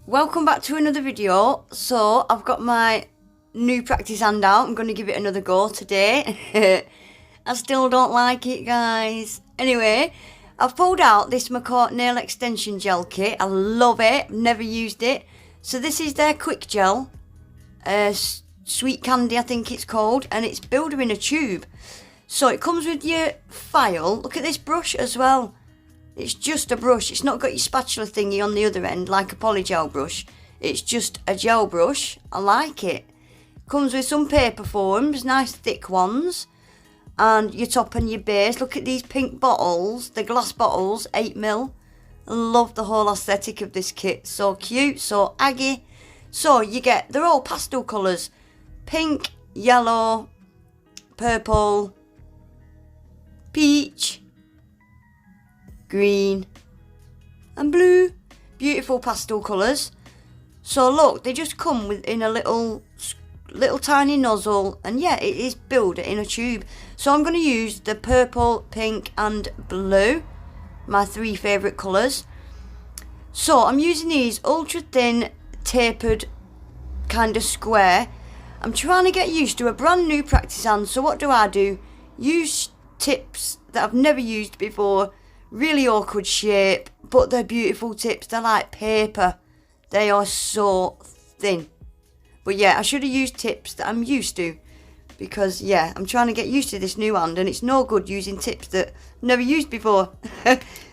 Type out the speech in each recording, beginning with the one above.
Welcome back to another video. So I've got my new practice hand out. I'm going to give it another go today. I still don't like it, guys. Anyway, I've pulled out this Makartt nail extension gel kit. I love it. Never used it. So this is their Qikgel, sweet candy I think it's called, and it's builder in a tube. So it comes with your file. Look at this brush as well. It's just a brush. It's not got your spatula thingy on the other end like a polygel brush. It's just a gel brush. I like it. Comes with some paper forms, nice thick ones. And your top and your base. Look at these pink bottles, the glass bottles, 8mm. I love the whole aesthetic of this kit. So cute, so aggy. So you get, they're all pastel colours. Pink, yellow, purple, peach, green and blue. Beautiful pastel colours. So look, they just come in a little tiny nozzle, and yeah, it is built in a tube. So I'm going to use the purple, pink and blue, my three favourite colours. So I'm using these ultra thin tapered kind of square. I'm trying to get used to a brand new practice hand. So what do? Use tips that I've never used before. Really awkward shape, but they're beautiful tips. They're like paper. They are so thin. But yeah, I should have used tips that I'm used to, because yeah, I'm trying to get used to this new hand, and it's no good using tips that I've never used before.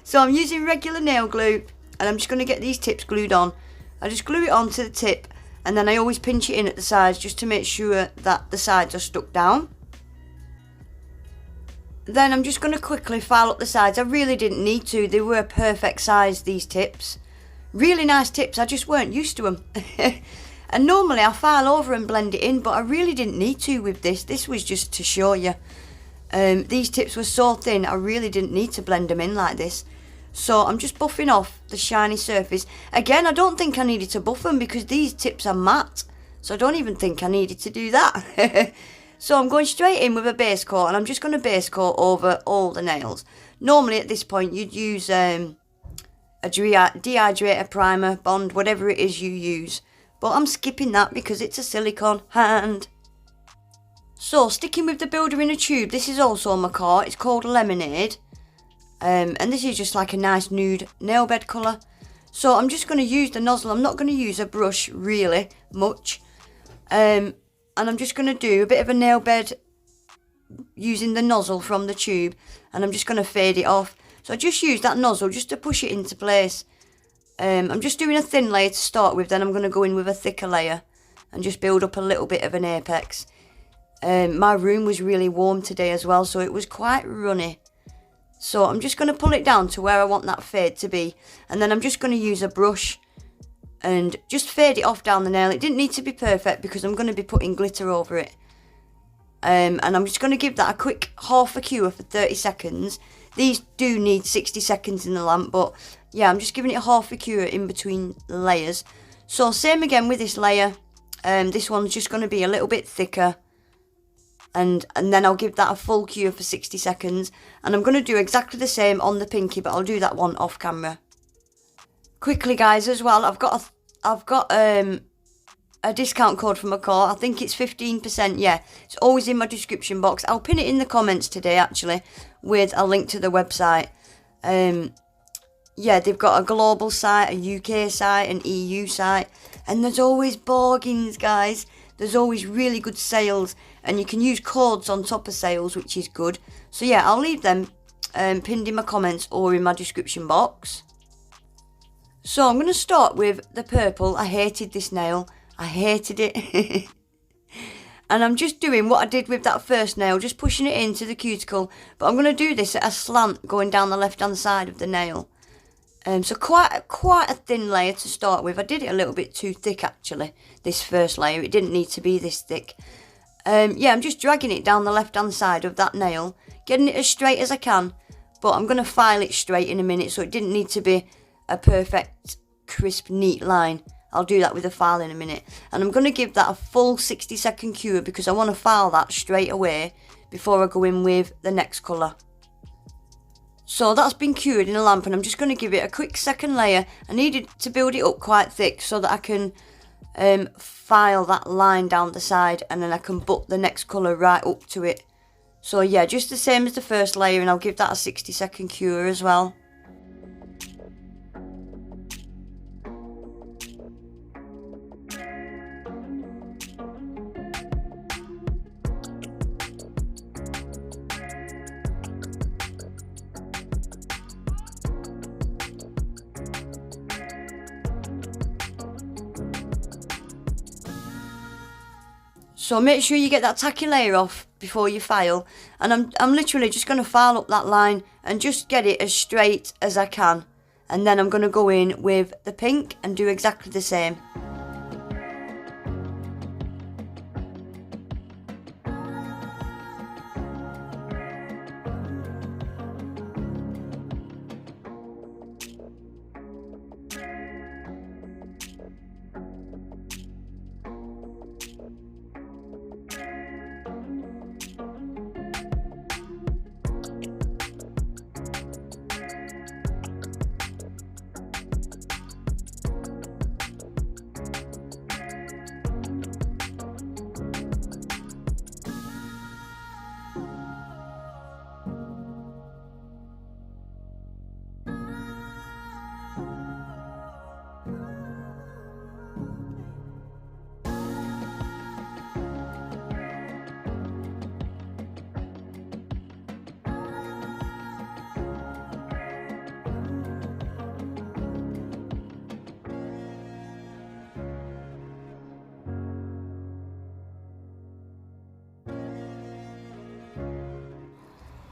So I'm using regular nail glue, and I'm just going to get these tips glued on. I just glue it onto the tip, and then I always pinch it in at the sides just to make sure that the sides are stuck down. Then I'm just going to quickly file up the sides. I really didn't need to. They were a perfect size, these tips. Really nice tips. I just weren't used to them. And normally I file over and blend it in, but I really didn't need to with this. This was just to show you. These tips were so thin, I really didn't need to blend them in like this. So I'm just buffing off the shiny surface. Again, I don't think I needed to buff them because these tips are matte. So I don't even think I needed to do that. So I'm going straight in with a base coat, and I'm just going to base coat over all the nails. Normally at this point you'd use a dehydrator, primer, bond, whatever it is you use. But I'm skipping that because it's a silicone hand. So sticking with the builder in a tube, this is also Makartt. It's called Lemonade. And this is just like a nice nude nail bed colour. So I'm just going to use the nozzle. I'm not going to use a brush really much. And I'm just going to do a bit of a nail bed using the nozzle from the tube. And I'm just going to fade it off. So I just use that nozzle just to push it into place. I'm just doing a thin layer to start with. Then I'm going to go in with a thicker layer and just build up a little bit of an apex. My room was really warm today as well, so it was quite runny. So I'm just going to pull it down to where I want that fade to be. And then I'm just going to use a brush and just fade it off down the nail. It didn't need to be perfect because I'm going to be putting glitter over it. And I'm just going to give that a quick half a cure for 30 seconds. These do need 60 seconds in the lamp, but yeah, I'm just giving it a half a cure in between layers. So same again with this layer. This one's just going to be a little bit thicker. And then I'll give that a full cure for 60 seconds. And I'm going to do exactly the same on the pinky, but I'll do that one off camera. Quickly, guys, as well, I've got a discount code for Makartt. I think it's 15%. Yeah, it's always in my description box. I'll pin it in the comments today, actually, with a link to the website. Yeah, they've got a global site, a UK site, an EU site, and there's always bargains, guys. There's always really good sales, and you can use codes on top of sales, which is good. So yeah, I'll leave them pinned in my comments or in my description box. So I'm going to start with the purple. I hated this nail. I hated it. And I'm just doing what I did with that first nail, just pushing it into the cuticle. But I'm going to do this at a slant going down the left-hand side of the nail. So quite a thin layer to start with. I did it a little bit too thick, actually, this first layer. It didn't need to be this thick. Yeah, I'm just dragging it down the left-hand side of that nail, getting it as straight as I can. But I'm going to file it straight in a minute, so it didn't need to be a perfect, crisp, neat line. I'll do that with a file in a minute. And I'm going to give that a full 60-second cure because I want to file that straight away before I go in with the next colour. So that's been cured in a lamp, and I'm just going to give it a quick second layer. I needed to build it up quite thick so that I can file that line down the side, and then I can butt the next colour right up to it. So yeah, just the same as the first layer, and I'll give that a 60-second cure as well. So make sure you get that tacky layer off before you file, and I'm literally just going to file up that line and just get it as straight as I can, and then I'm going to go in with the pink and do exactly the same.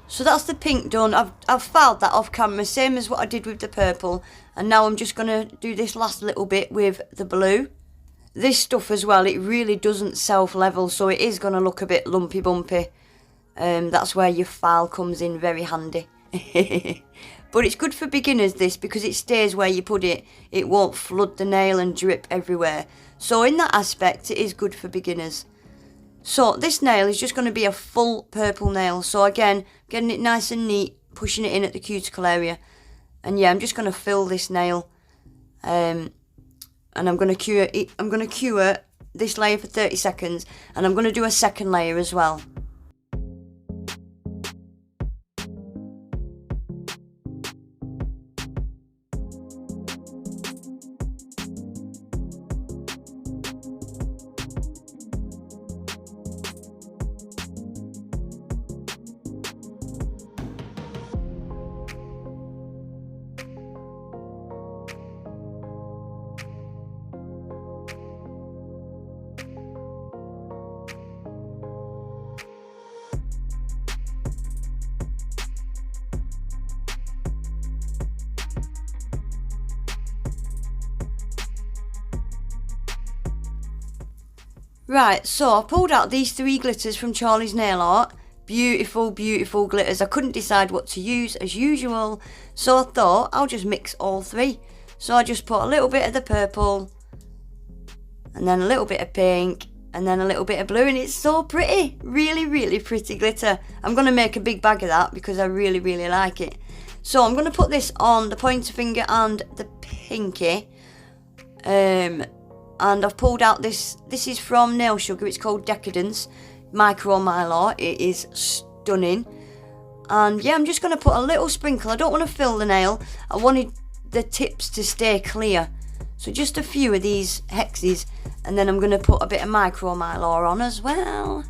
So that's the pink done. I've filed that off camera, same as what I did with the purple. And now I'm just going to do this last little bit with the blue. This stuff as well, it really doesn't self-level, so it is going to look a bit lumpy bumpy. That's where your file comes in very handy. But it's good for beginners, this, because it stays where you put it. It won't flood the nail and drip everywhere. So in that aspect, it is good for beginners. So this nail is just going to be a full purple nail. So again, getting it nice and neat, pushing it in at the cuticle area. And yeah, I'm just going to fill this nail. And I'm going to cure this layer for 30 seconds. And I'm going to do a second layer as well. Right, so I pulled out these 3 glitters from Charlie's Nail Art. Beautiful, beautiful glitters. I couldn't decide what to use as usual, so I thought I'll just mix all 3. So I just put a little bit of the purple, and then a little bit of pink, and then a little bit of blue, and it's so pretty. Really, really pretty glitter. I'm going to make a big bag of that because I really, really like it. So I'm going to put this on the pointer finger and the pinky. And I've pulled out this is from Nail Sugar, it's called Decadence Micro Mylar. It is stunning. And yeah, I'm just going to put a little sprinkle. I don't want to fill the nail, I wanted the tips to stay clear. So just a few of these hexes, and then I'm going to put a bit of Micro Mylar on as well.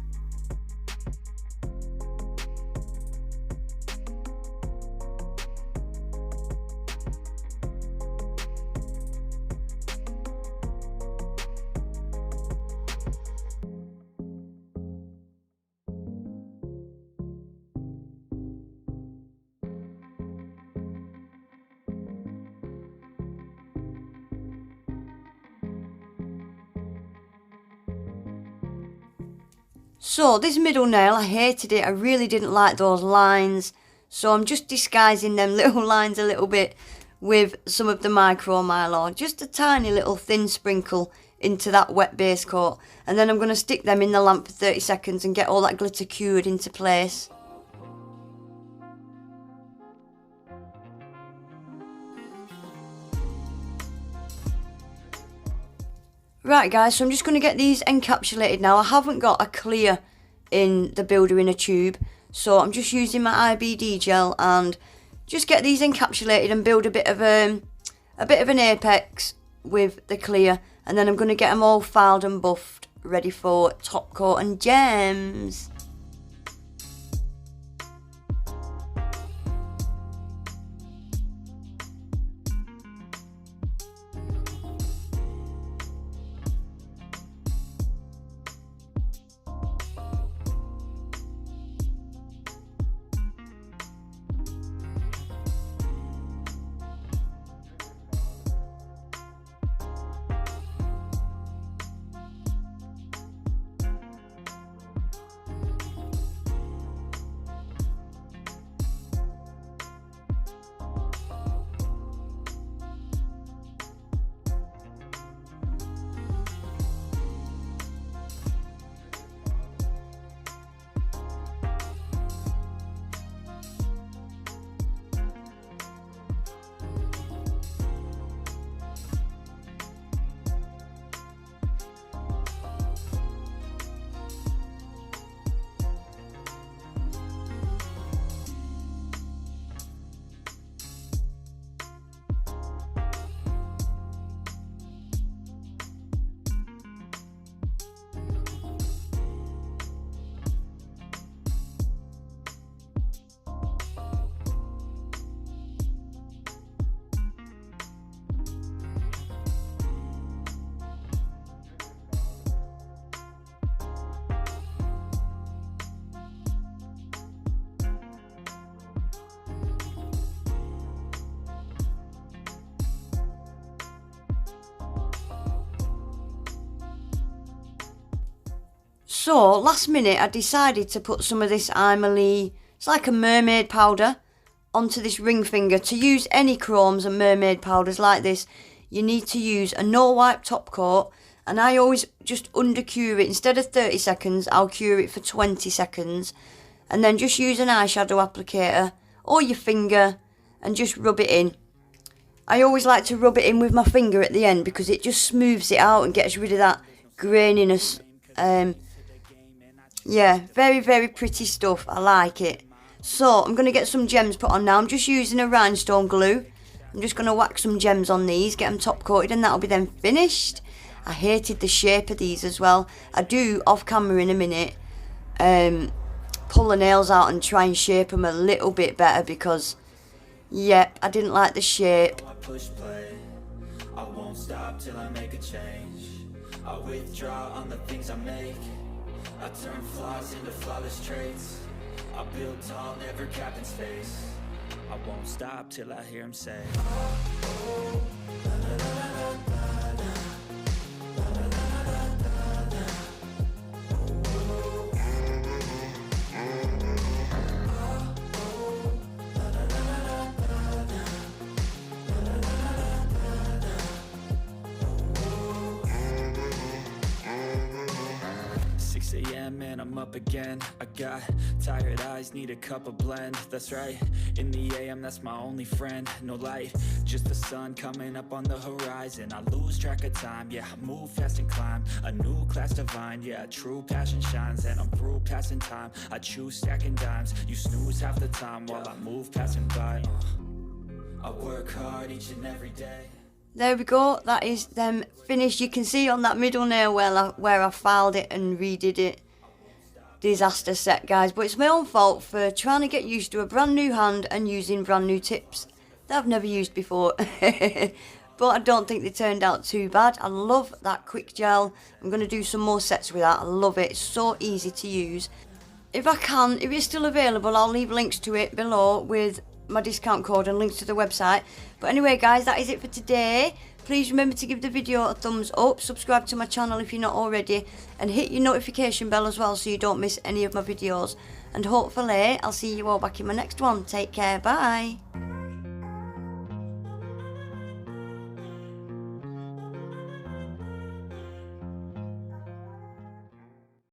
So this middle nail, I hated it. I really didn't like those lines. So I'm just disguising them little lines a little bit with some of the Micro Mylar. Just a tiny little thin sprinkle into that wet base coat. And then I'm going to stick them in the lamp for 30 seconds and get all that glitter cured into place. Right guys, so I'm just going to get these encapsulated now. I haven't got a clear in the builder in a tube, so I'm just using my IBD gel and just get these encapsulated and build a bit of an apex with the clear, and then I'm going to get them all filed and buffed, ready for top coat and gems. So, last minute I decided to put some of this Imely, it's like a mermaid powder, onto this ring finger. To use any chromes and mermaid powders like this, you need to use a no wipe top coat, and I always just under cure it. Instead of 30 seconds, I'll cure it for 20 seconds, and then just use an eyeshadow applicator or your finger and just rub it in. I always like to rub it in with my finger at the end because it just smooths it out and gets rid of that graininess. Yeah, very, very pretty stuff. I like it. So, I'm going to get some gems put on now. I'm just using a rhinestone glue. I'm just going to wax some gems on these, get them top coated, and that'll be then finished. I hated the shape of these as well. I do, off camera in a minute, pull the nails out and try and shape them a little bit better because, yep, I didn't like the shape. I won't stop till I make a change. I withdraw on the things I make. I turn flaws into flawless traits. I build tall, never capped in space. I won't stop till I hear him say, oh, la, la, la, la, la, la. And I'm up again. I got tired eyes, need a cup of blend. That's right, in the AM, that's my only friend. No light, just the sun coming up on the horizon. I lose track of time, yeah, I move fast and climb. A new class divine, yeah, true passion shines. And I'm through passing time, I choose stacking dimes. You snooze half the time while I move passing by. I work hard each and every day. There we go, that is them finished. You can see on that middle nail where I filed it and redid it. Disaster set, guys, but it's my own fault for trying to get used to a brand new hand and using brand new tips that I've never used before. But I don't think they turned out too bad. I love that Qikgel. I'm going to do some more sets with that. I love it. It's so easy to use. If it's still available, I'll leave links to it below with my discount code and links to the website. But anyway, guys, that is it for today. Please remember to give the video a thumbs up, subscribe to my channel if you're not already, and hit your notification bell as well so you don't miss any of my videos. And hopefully I'll see you all back in my next one. Take care, bye.